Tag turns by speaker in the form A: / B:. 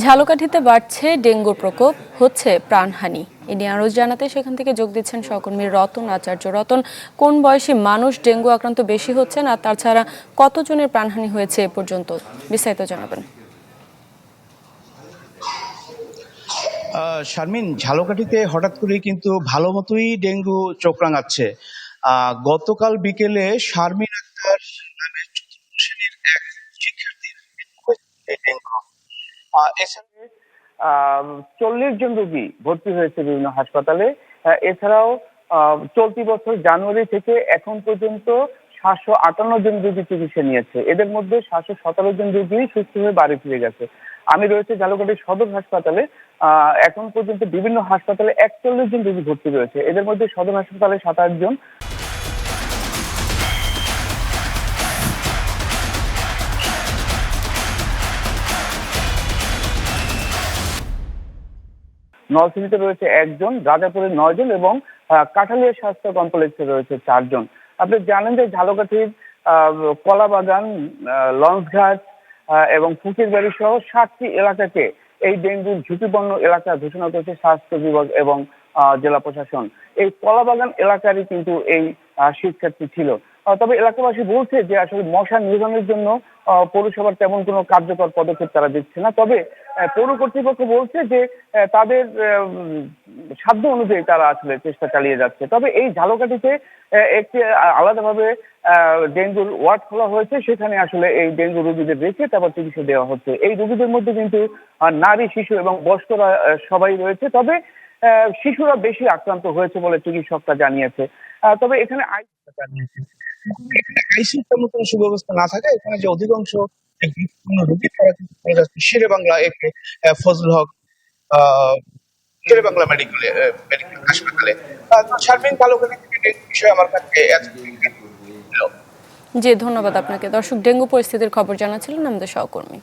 A: ঝালকাঠিতে বাড়ছে ডেঙ্গুর প্রকোপ, হচ্ছে প্রাণহানি। এ নিয়ে আরও জানাতে সেখান থেকে যোগ দিচ্ছেন সহকর্মী রতন আচার্য। রতন, কোন বয়সী মানুষ ডেঙ্গু আক্রান্ত বেশি হচ্ছেন আর তাছাড়া কতজনের প্রাণহানি হয়েছে এ পর্যন্ত, বিস্তারিত জানাবেন।
B: শারমিন, ঝালকাঠিতে হঠাৎ করেই কিন্তু ভালো মতোই ডেঙ্গু চোখ রাঙাচ্ছে। গতকাল বিকেলে শারমিন আক্তার নামে চতুর্থ শ্রেণীর এক শিক্ষার্থীর মৃত্যু হয়েছে এই ডেঙ্গু। এছাড়া
C: 40 জন রোগী ভর্তি হয়েছে বিভিন্ন হাসপাতালে। এছাড়াও চলতি বছর জানুয়ারি থেকে এখন পর্যন্ত 758 জন রোগী চিকিৎসা নিয়েছে। এদের মধ্যে 717 জন রোগী সুস্থ হয়ে বাড়ি ফিরে গেছে। আমি রয়েছে ঝালকাঠি সদর হাসপাতালে। এখন পর্যন্ত বিভিন্ন হাসপাতালে 41 জন রোগী ভর্তি রয়েছে। এদের মধ্যে সদর হাসপাতালে 27 জন। নরসিংদীতে রয়েছে 1 জন, রাজাপুরে 9 জন এবং কাঠালিয়া স্বাস্থ্য কমপ্লেক্সে রয়েছে 4 জন। আপনি জানেন যে ঝালকাঠির কলাবাগান, লঞ্চঘাট এবং ফকিরবাড়ি সহ 7টি এলাকাকে এই ডেঙ্গুর ঝুঁকিপূর্ণ এলাকা ঘোষণা করেছে স্বাস্থ্য বিভাগ এবং জেলা প্রশাসন। এই কলাবাগান এলাকারই কিন্তু এই শিক্ষার্থী ছিল। তবে এলাকাবাসী বলছে যে আসলে মশা নিধনের জন্য পৌরসভার তেমন কোনো কার্যকর পদক্ষেপ তারা দিচ্ছে না। তবে পৌর কর্তৃপক্ষ বলছে যে তাদের সাধ্য অনুযায়ী তারা আসলে চেষ্টা চালিয়ে যাচ্ছে। তবে এই ঝালকাঠিতে একটি আলাদাভাবে ডেঙ্গুর ওয়ার্ড খোলা হয়েছে, সেখানে আসলে এই ডেঙ্গু রোগীদের রেখে তারপর চিকিৎসা দেওয়া হচ্ছে। এই রোগীদের মধ্যে কিন্তু নারী, শিশু এবং বয়স্করা সবাই রয়েছে। তবে শিশুরা বেশি আক্রান্ত হয়েছে বলে চিকিৎসকরা জানিয়েছে। তবে এখানে
B: আইসিইউর তেমন কোনো সুব্যবস্থা না থাকায় এখানে যে অধিকাংশ যে গুরুত্বপূর্ণ রোগী তারা কিন্তু চলে যাচ্ছে শেরে বাংলা একে ফজল হক শেরে বাংলা মেডিকেল হাসপাতালে। শারমিন, ঝালকাঠি থেকে ডেঙ্গু বিষয়ে আমার কাছে
A: জি, ধন্যবাদ আপনাকে। দর্শক, ডেঙ্গু পরিস্থিতির খবর জানাচ্ছিলেন আমাদের সহকর্মী।